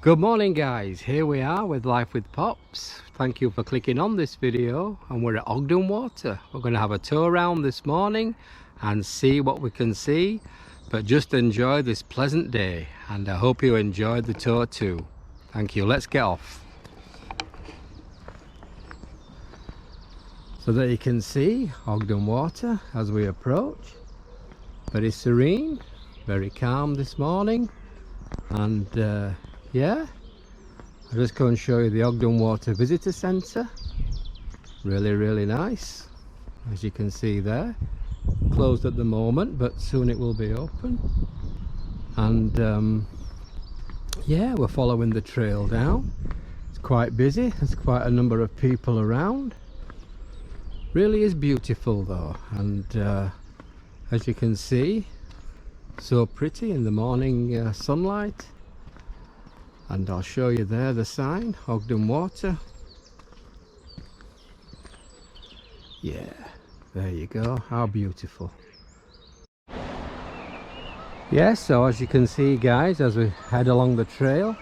Good morning guys, here we are with Life with Pops. Thank you for clicking on this video, and we're at Ogden Water. We're going to have a tour around this morning and see what we can see, but just enjoy this pleasant day, and I hope you enjoyed the tour too. Thank you. Let's get off. So there you can see Ogden Water as we approach. Very serene, very calm this morning, and yeah, I'll just go and show you the Ogden Water Visitor Centre. Really nice, as you can see there. Closed at the moment, but soon it will be open. And yeah, we're following the trail down. It's quite busy, there's quite a number of people around. Really is beautiful though, and as you can see, so pretty in the morning sunlight. And I'll show you there the sign, Ogden Water. Yeah, there you go, how beautiful. Yeah, so as you can see guys, as we head along the trail,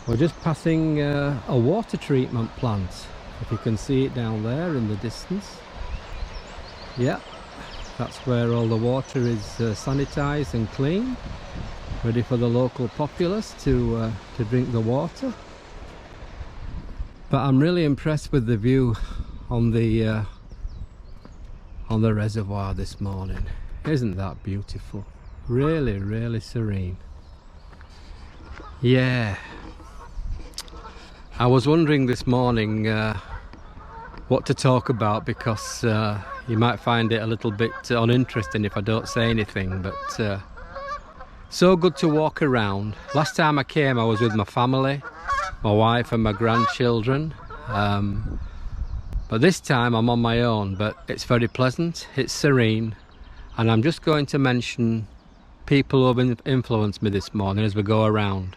we're just passing a water treatment plant. If you can see it down there in the distance. Yeah, that's where all the water is sanitized and cleaned, ready for the local populace to drink the water. But I'm really impressed with the view on the reservoir this morning. Isn't that beautiful? Really serene. Yeah, I was wondering this morning what to talk about, because you might find it a little bit uninteresting if I don't say anything, but so good to walk around. Last time I came I was with my family, my wife and my grandchildren, but this time I'm on my own. But it's very pleasant, it's serene, and I'm just going to mention people who have influenced me this morning as we go around.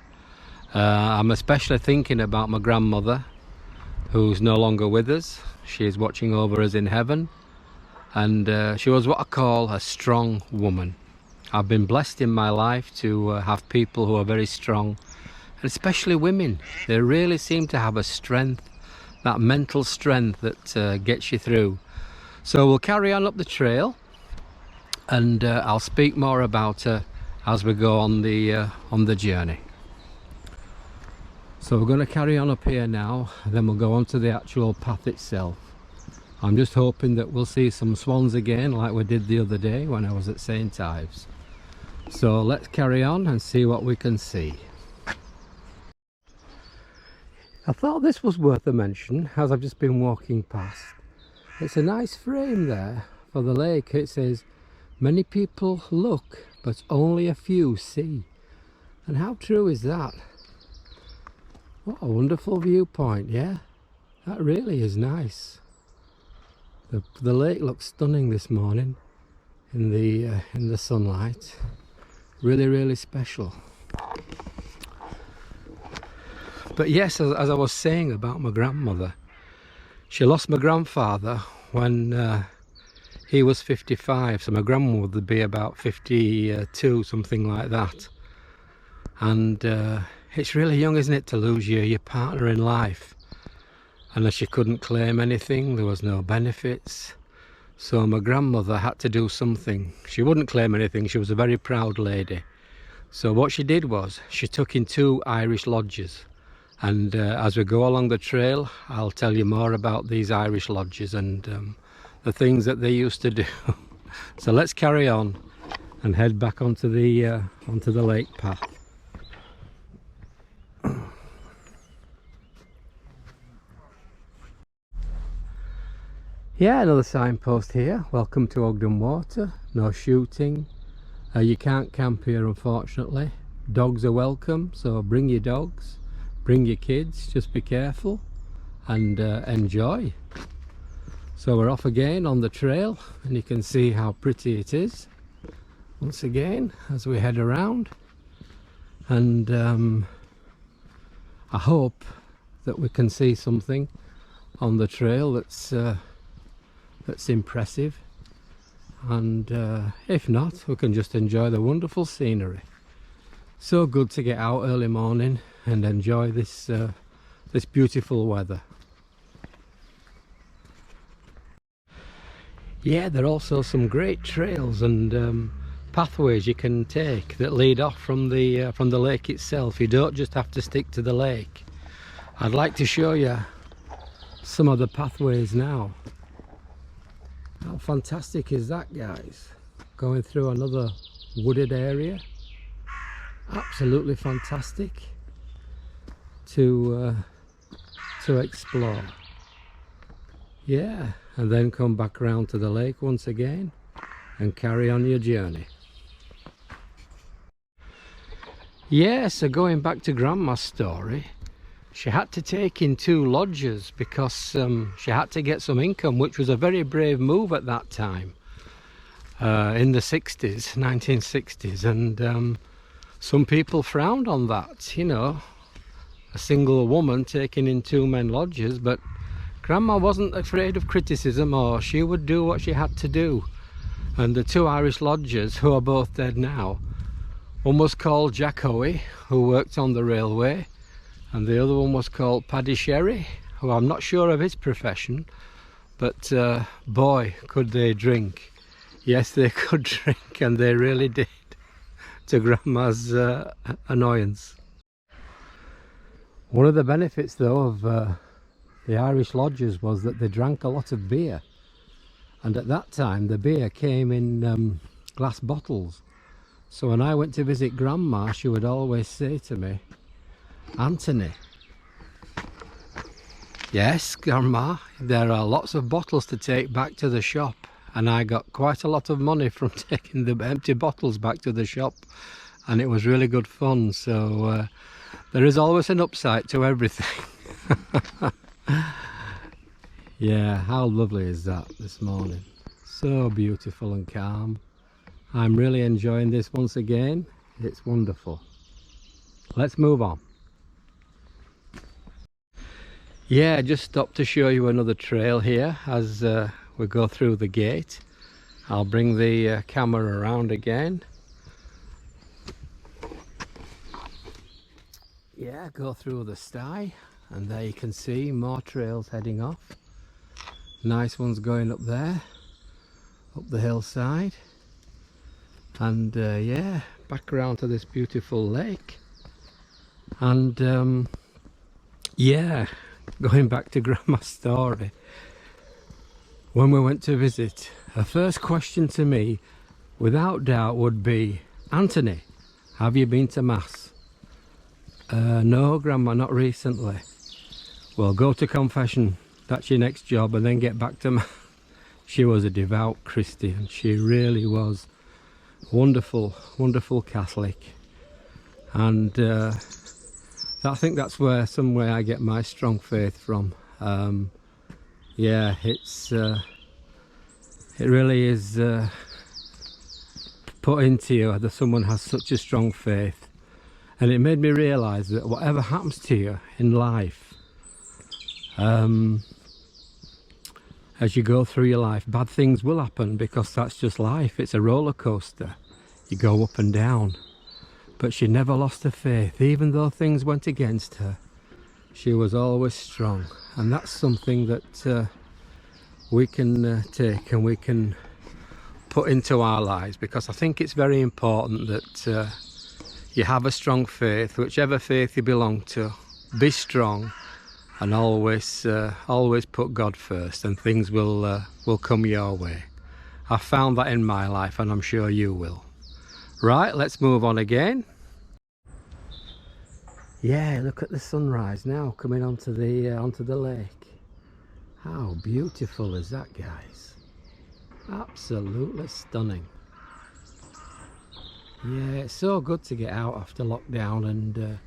I'm especially thinking about my grandmother, who's no longer with us. She is watching over us in heaven, and she was what I call a strong woman. I've been blessed in my life to have people who are very strong, and especially women. They really seem to have a strength, that mental strength that gets you through. So we'll carry on up the trail, and I'll speak more about her as we go on the journey. So we're going to carry on up here now, and then we'll go on to the actual path itself. I'm just hoping that we'll see some swans again like we did the other day when I was at St. Ives. So let's carry on and see what we can see. I thought this was worth a mention as I've just been walking past. It's a nice frame there for the lake. It says, "Many people look, but only a few see." And how true is that? What a wonderful viewpoint, yeah? That really is nice. The lake looks stunning this morning in the sunlight. Really special. But yes, as I was saying about my grandmother, she lost my grandfather when he was 55, so my grandma would be about 52, something like that. And it's really young, isn't it, to lose your partner in life. And she couldn't claim anything, there was no benefits. So my grandmother had to do something. She wouldn't claim anything, she was a very proud lady. So what she did was, she took in 2 Irish lodges. And as we go along the trail, I'll tell you more about these Irish lodges and the things that they used to do. So let's carry on and head back onto the lake path. Yeah, another signpost here. Welcome to Ogden Water. No shooting. You can't camp here, unfortunately. Dogs are welcome, so bring your dogs, bring your kids. Just be careful and enjoy. So we're off again on the trail, and you can see how pretty it is once again as we head around. And I hope that we can see something on the trail that's impressive, and if not, we can just enjoy the wonderful scenery. So good to get out early morning and enjoy this this beautiful weather. Yeah, there are also some great trails and pathways you can take that lead off from the lake itself. You don't just have to stick to the lake. I'd like to show you some of the pathways now. How fantastic is that, guys? Going through another wooded area. Absolutely fantastic to explore. Yeah, and then come back around to the lake once again and carry on your journey. Yeah, so going back to Grandma's story, she had to take in 2 lodgers because she had to get some income, which was a very brave move at that time, in the 60s, 1960s, and some people frowned on that, you know, a single woman taking in 2 men lodgers, but Grandma wasn't afraid of criticism, or she would do what she had to do. And the 2 Irish lodgers, who are both dead now, one was called Jack Hoey, who worked on the railway, and the other one was called Paddy Sherry, who I'm not sure of his profession, but boy, could they drink. Yes, they could drink, and they really did, to Grandma's annoyance. One of the benefits though of the Irish lodgers was that they drank a lot of beer, and at that time the beer came in glass bottles. So when I went to visit Grandma, she would always say to me, "Anthony, yes, Grandma, there are lots of bottles to take back to the shop." And I got quite a lot of money from taking the empty bottles back to the shop, and it was really good fun. So there is always an upside to everything. Yeah, how lovely is that this morning? So beautiful and calm. I'm really enjoying this once again. It's wonderful. Let's move on. Yeah, just stopped to show you another trail here as we go through the gate. I'll bring the camera around again. Yeah, go through the sty, and there you can see more trails heading off. Nice ones going up there, up the hillside, and yeah, back around to this beautiful lake. And yeah, going back to Grandma's story, when we went to visit, her first question to me, without doubt, would be, "Anthony, have you been to Mass?" No, Grandma, not recently." "Well, go to confession, that's your next job, and then get back to Mass." She was a devout Christian. She really was. Wonderful, wonderful Catholic. And I think that's where somewhere I get my strong faith from. Yeah, it really is put into you that someone has such a strong faith, and it made me realise that whatever happens to you in life, as you go through your life, bad things will happen, because that's just life. It's a roller coaster. You go up and down. But she never lost her faith, even though things went against her. She was always strong, and that's something that we can take and we can put into our lives, because I think it's very important that you have a strong faith, whichever faith you belong to. Be strong, and always put God first, and things will come your way. I've found that in my life, and I'm sure you will. Right, let's move on again. Yeah, look at the sunrise now coming onto the lake. How beautiful is that, guys? Absolutely stunning. Yeah, it's so good to get out after lockdown and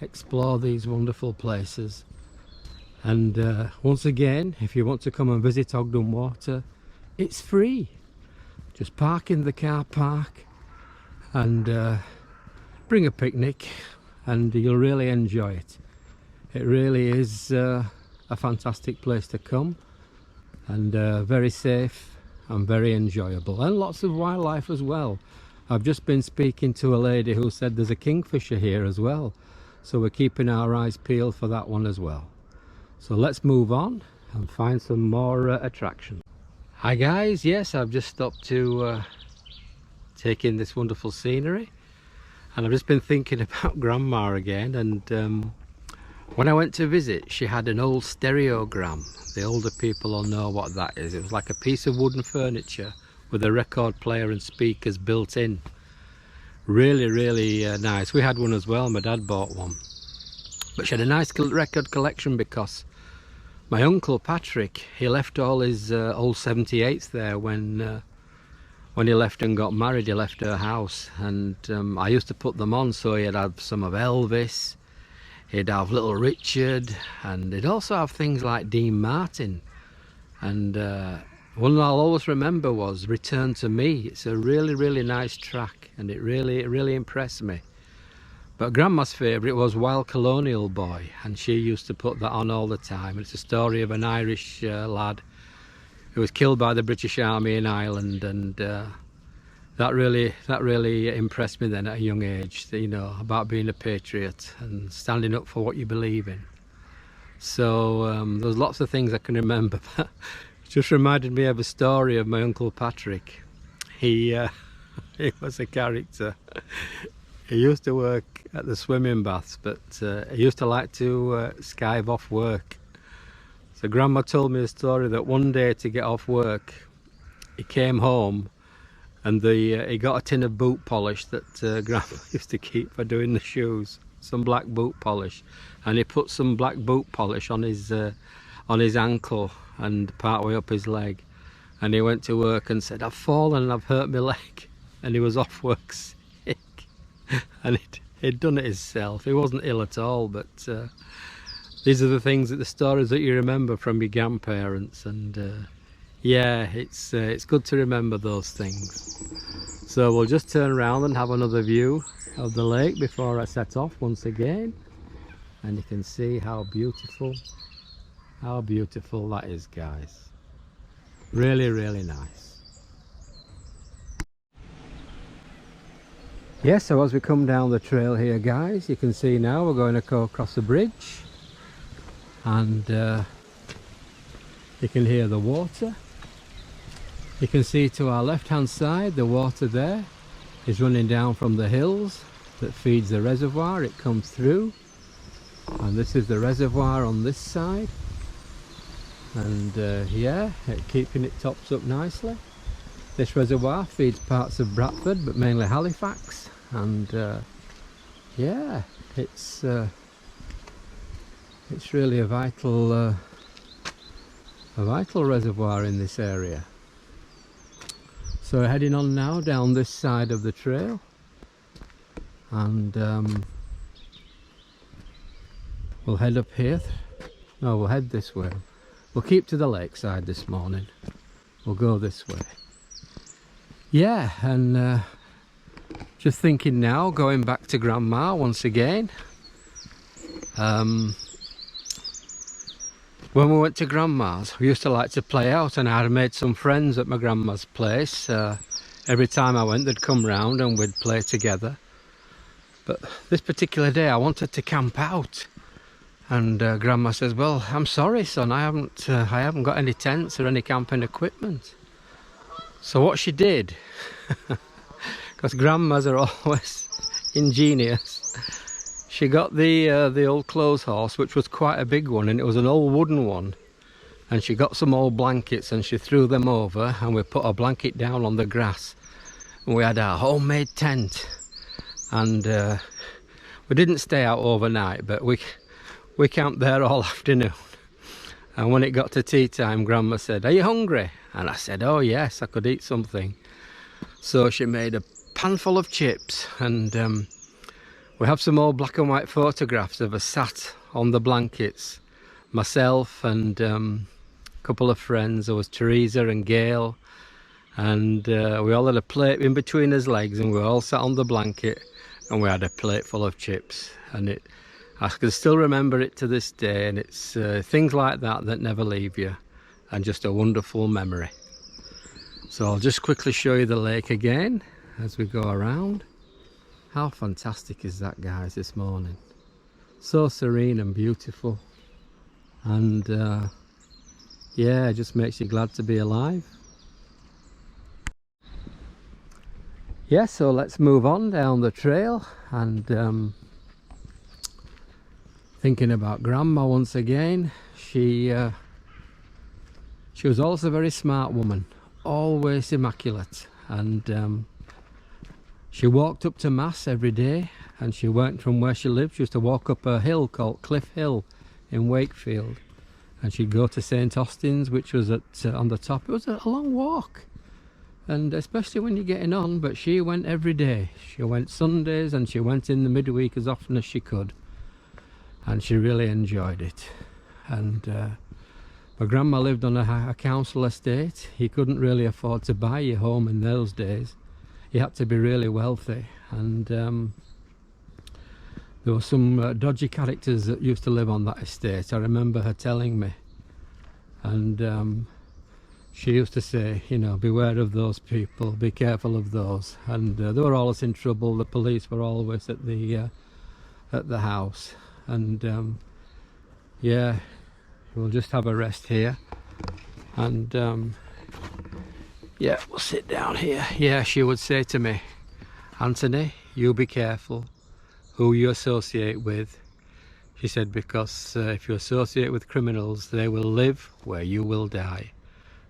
explore these wonderful places. And once again, if you want to come and visit Ogden Water, it's free. Just park in the car park and bring a picnic, and you'll really enjoy it. It really is a fantastic place to come, and very safe and very enjoyable, and lots of wildlife as well. I've just been speaking to a lady who said there's a kingfisher here as well, so we're keeping our eyes peeled for that one as well. So let's move on and find some more attraction. Hi guys, yes, I've just stopped to take in this wonderful scenery, and I've just been thinking about Grandma again. And when I went to visit, she had an old stereogram. The older people will know what that is. It was like a piece of wooden furniture with a record player and speakers built in. Really nice. We had one as well. My dad bought one, but she had a nice record collection because my uncle Patrick, he left all his old 78s there when he left and got married. He left her house, and I used to put them on, so he'd have some of Elvis, he'd have Little Richard, and he'd also have things like Dean Martin. And one I'll always remember was Return to Me. It's a really nice track, and it really impressed me. But Grandma's favourite was Wild Colonial Boy, and she used to put that on all the time. It's a story of an Irish lad who was killed by the British Army in Ireland, and that really impressed me then at a young age, you know, about being a patriot and standing up for what you believe in. So there's lots of things I can remember, but it just reminded me of a story of my uncle Patrick. He was a character. He used to work at the swimming baths, but he used to like to skive off work. So Grandma told me a story that one day to get off work, he came home and he got a tin of boot polish that Grandma used to keep for doing the shoes, some black boot polish, and he put some black boot polish on his ankle and part way up his leg, and he went to work and said, "I've fallen and I've hurt my leg," and he was off work sick. And he'd done it himself. He wasn't ill at all, but these are the stories that you remember from your grandparents, and yeah, it's good to remember those things. So we'll just turn around and have another view of the lake before I set off once again, and you can see how beautiful that is, guys. Really nice. Yeah, so as we come down the trail here, guys, you can see now we're going to go across the bridge, and you can hear the water. You can see to our left hand side the water there is running down from the hills that feeds the reservoir. It comes through, and this is the reservoir on this side, and yeah, keeping it topped up nicely. This reservoir feeds parts of Bradford, but mainly Halifax, and yeah, it's really a vital reservoir in this area. So we're heading on now down this side of the trail, and we'll head up here. No, we'll head this way. We'll keep to the lakeside this morning. We'll go this way. Yeah, and just thinking now, going back to Grandma once again. When we went to Grandma's, we used to like to play out, and I had made some friends at my Grandma's place. Every time I went, they'd come round and we'd play together. But this particular day, I wanted to camp out, and Grandma says, "Well, I'm sorry, son, I haven't got any tents or any camping equipment." So what she did, because Grandmas are always ingenious, she got the old clothes horse, which was quite a big one, and it was an old wooden one, and she got some old blankets and she threw them over, and we put a blanket down on the grass, and we had our homemade tent, and we didn't stay out overnight, but we camped there all afternoon. And when it got to tea time, Grandma said, "Are you hungry?" And I said, "Oh yes, I could eat something." So she made a pan full of chips, and we have some old black and white photographs of us sat on the blankets, myself and a couple of friends. There was Teresa and Gail, and we all had a plate in between his legs, and we all sat on the blanket, and we had a plate full of chips. And I can still remember it to this day, and it's things like that that never leave you, and just a wonderful memory. So I'll just quickly show you the lake again, as we go around. How fantastic is that, guys, this morning? So serene and beautiful, and yeah, it just makes you glad to be alive. Yeah, so let's move on down the trail, and thinking about Grandma once again. She was also a very smart woman, always immaculate, and she walked up to Mass every day, and she went from where she lived. She used to walk up a hill called Cliff Hill in Wakefield, and she'd go to St Austin's, which was at on the top. It was a long walk, and especially when you're getting on, but she went every day. She went Sundays, and she went in the midweek as often as she could, and she really enjoyed it. And my grandma lived on a council estate. You couldn't really afford to buy your home in those days. You had to be really wealthy, and there were some dodgy characters that used to live on that estate. I remember her telling me, and she used to say, you know, beware of those people, be careful of those. And they were always in trouble. The police were always at the house. And yeah, we'll just have a rest here, and yeah, we'll sit down here. Yeah, she would say to me, Anthony, you be careful who you associate with. She said, because if you associate with criminals, they will live where you will die.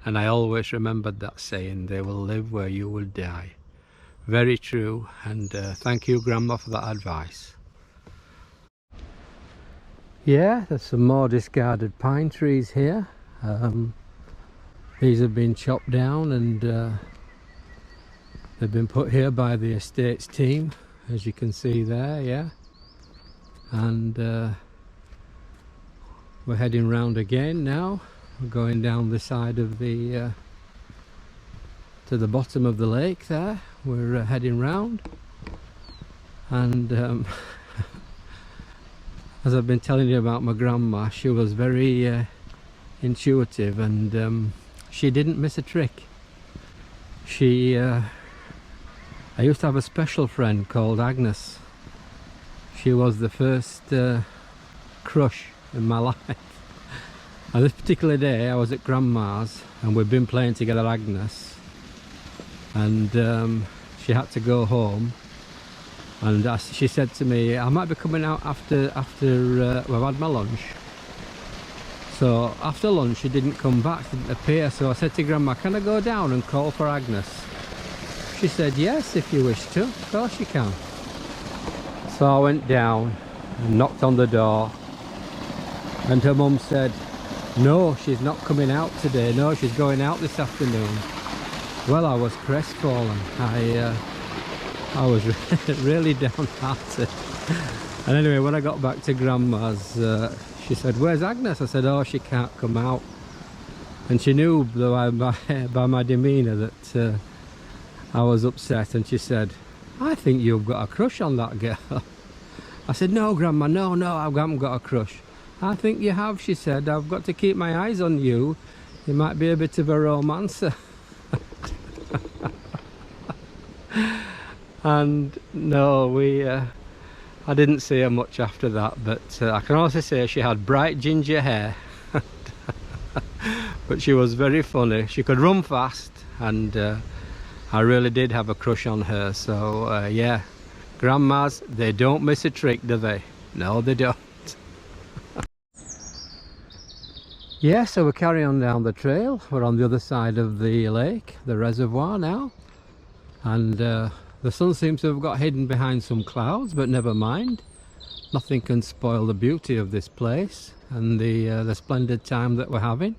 And I always remembered that saying, they will live where you will die. Very true, and thank you, Grandma, for that advice. Yeah, there's some more discarded pine trees here. These have been chopped down, and they've been put here by the estates team, as you can see there. Yeah, and we're heading round again now. We're going down the side of the to the bottom of the lake there. We're heading round, and as I've been telling you about my grandma, she was very intuitive, and she didn't miss a trick. I used to have a special friend called Agnes. She was the first crush in my life. And this particular day I was at Grandma's, and we'd been playing together, Agnes, and she had to go home, and she said to me, I might be coming out after we've had my lunch. So after lunch she didn't come back, didn't appear, so I said to Grandma, can I go down and call for Agnes? She said, yes, if you wish to, of course you can. So I went down and knocked on the door, and her mum said, no, she's not coming out today, no, she's going out this afternoon. Well, I was crestfallen. I was really downhearted. And anyway, when I got back to Grandma's, she said, where's Agnes? I said, oh, she can't come out. And she knew by my demeanour that I was upset, and she said, I think you've got a crush on that girl. I said, no, Grandma, no, I haven't got a crush. I think you have, she said. I've got to keep my eyes on you. You might be a bit of a romancer. And no, I didn't see her much after that, but I can also say she had bright ginger hair. But she was very funny. She could run fast, and I really did have a crush on her. So yeah, grandmas, they don't miss a trick, do they? No, they don't. Yeah, so we carry on down the trail. We're on the other side of the lake, the reservoir now, and the sun seems to have got hidden behind some clouds, but never mind. Nothing can spoil the beauty of this place and the splendid time that we're having.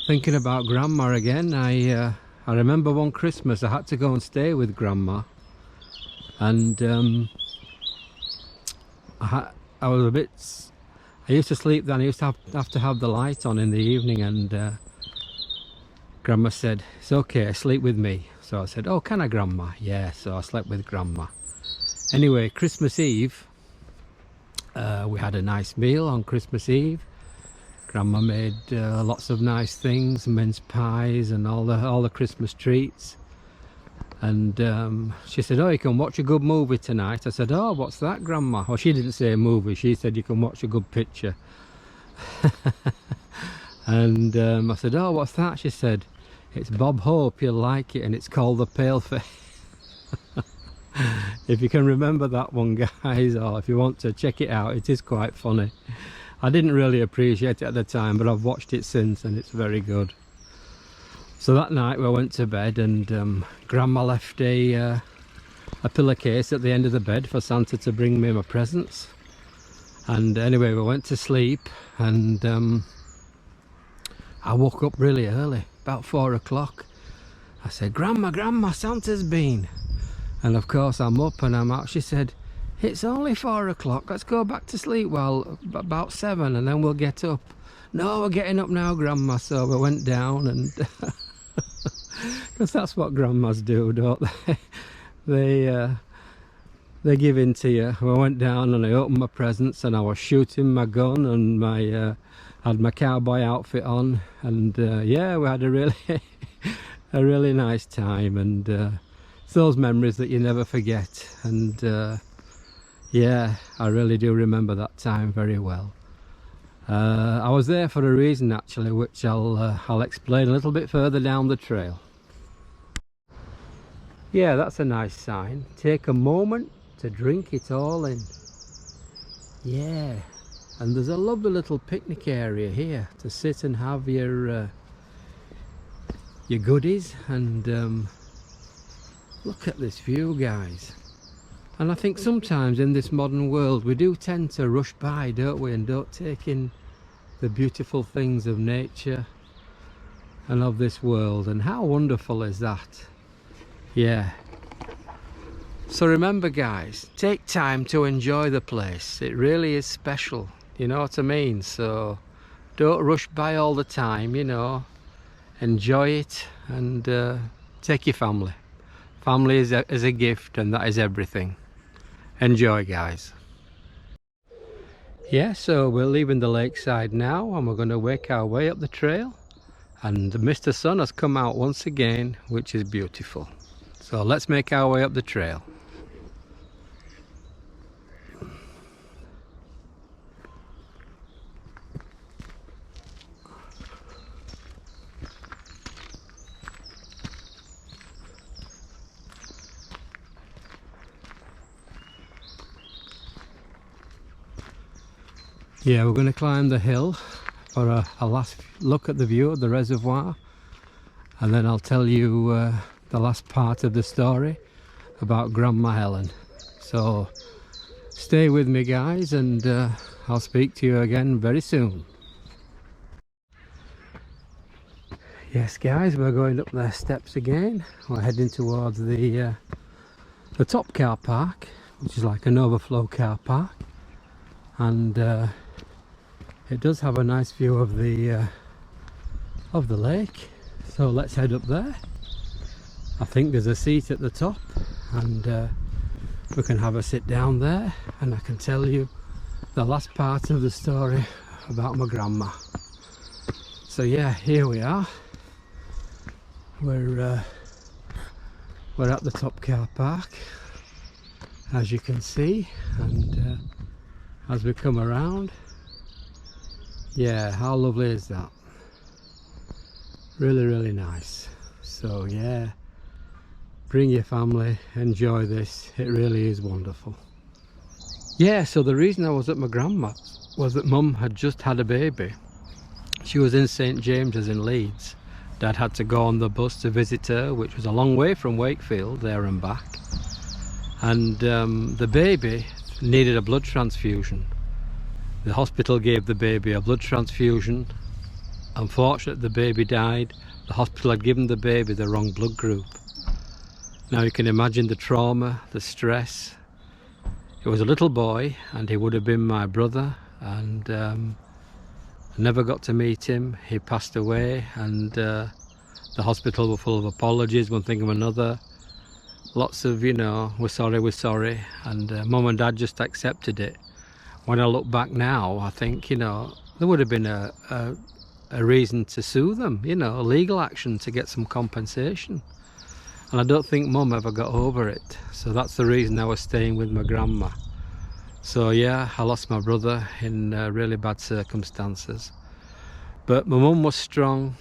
Thinking about Grandma again, I remember one Christmas I had to go and stay with Grandma, and I was a bit... I used to sleep then. I used to have to have the light on in the evening, and Grandma said, it's okay, sleep with me. So I said, oh, can I, Grandma? Yeah, so I slept with Grandma. Anyway, Christmas Eve, we had a nice meal on Christmas Eve, Grandma made lots of nice things, mince pies and all the Christmas treats. And she said, oh, you can watch a good movie tonight. I said, oh, what's that, Grandma? Well, she didn't say a movie, she said you can watch a good picture. And I said, oh, what's that? She said, it's Bob Hope, you'll like it, and it's called The Paleface. If you can remember that one, guys, or if you want to check it out, it is quite funny. I didn't really appreciate it at the time, but I've watched it since and it's very good. So that night we went to bed, and Grandma left a pillowcase at the end of the bed for Santa to bring me my presents. And anyway, we went to sleep, and I woke up really early, about 4 o'clock. I said, Grandma, Santa's been. And of course I'm up and I'm out. She said, it's only 4 o'clock, let's go back to sleep. Well, about 7 and then we'll get up. No, we're getting up now, Grandma. So we went down, and because that's what grandmas do, don't they? They give in to you. I went down and I opened my presents, and I was shooting my gun, and my had my cowboy outfit on, and yeah, we had a really nice time. And it's those memories that you never forget. And yeah, I really do remember that time very well. I was there for a reason, actually, which I'll explain a little bit further down the trail. Yeah, that's a nice sign. Take a moment to drink it all in. Yeah, and there's a lovely little picnic area here to sit and have your goodies, and look at this view, guys. And I think sometimes in this modern world we do tend to rush by, don't we, and don't take in the beautiful things of nature and of this world. And how wonderful is that? Yeah. So remember, guys, take time to enjoy the place. It really is special, you know what I mean? So don't rush by all the time, you know. Enjoy it, and take your family. Family is a gift, and that is everything. Enjoy, guys. Yeah, so we're leaving the lakeside now, and we're going to make our way up the trail. And Mr. Sun has come out once again, which is beautiful. So let's make our way up the trail. Yeah, we're going to climb the hill for a last look at the view of the reservoir, and then I'll tell you the last part of the story about Grandma Helen. So stay with me, guys, and I'll speak to you again very soon. Yes, guys, we're going up the steps again. We're heading towards the top car park, which is like an overflow car park, and it does have a nice view of the lake. So let's head up there. I think there's a seat at the top, and we can have a sit down there, and I can tell you the last part of the story about my grandma. So yeah, here we are. We're at the top car park, as you can see, and as we come around, yeah, how lovely is that? Really nice. So yeah, bring your family, enjoy this, it really is wonderful. Yeah, so the reason I was at my grandma's was that Mum had just had a baby. She was in St James's in Leeds. Dad had to go on the bus to visit her, which was a long way from Wakefield, there and back. And the baby needed a blood transfusion. The hospital gave the baby a blood transfusion. Unfortunately, the baby died. The hospital had given the baby the wrong blood group. Now you can imagine the trauma, the stress. It was a little boy, and he would have been my brother, and I never got to meet him. He passed away, and the hospital were full of apologies, one thing or another. Lots of, you know, we're sorry, and Mum and Dad just accepted it. When I look back now, I think, you know, there would have been a reason to sue them, you know, a legal action to get some compensation. And I don't think Mum ever got over it. So that's the reason I was staying with my grandma. So yeah, I lost my brother in really bad circumstances. But my mum was strong,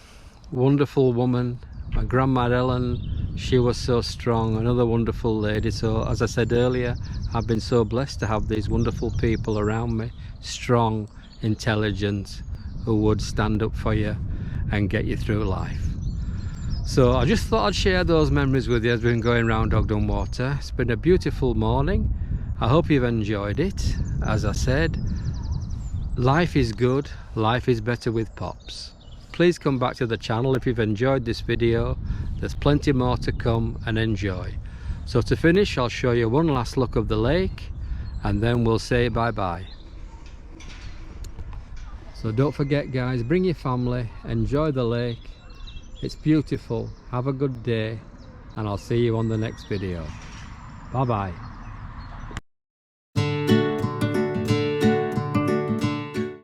wonderful woman. My grandma Ellen, she was so strong, another wonderful lady. So as I said earlier, I've been so blessed to have these wonderful people around me, strong, intelligent, who would stand up for you and get you through life. So I just thought I'd share those memories with you as we've been going around Ogden Water. It's been a beautiful morning. I hope you've enjoyed it. As I said, life is good, life is better with Pops. Please come back to the channel if you've enjoyed this video. There's plenty more to come, and enjoy. So to finish, I'll show you one last look of the lake and then we'll say bye-bye. So don't forget guys, bring your family, enjoy the lake. It's beautiful. Have a good day, and I'll see you on the next video. Bye bye.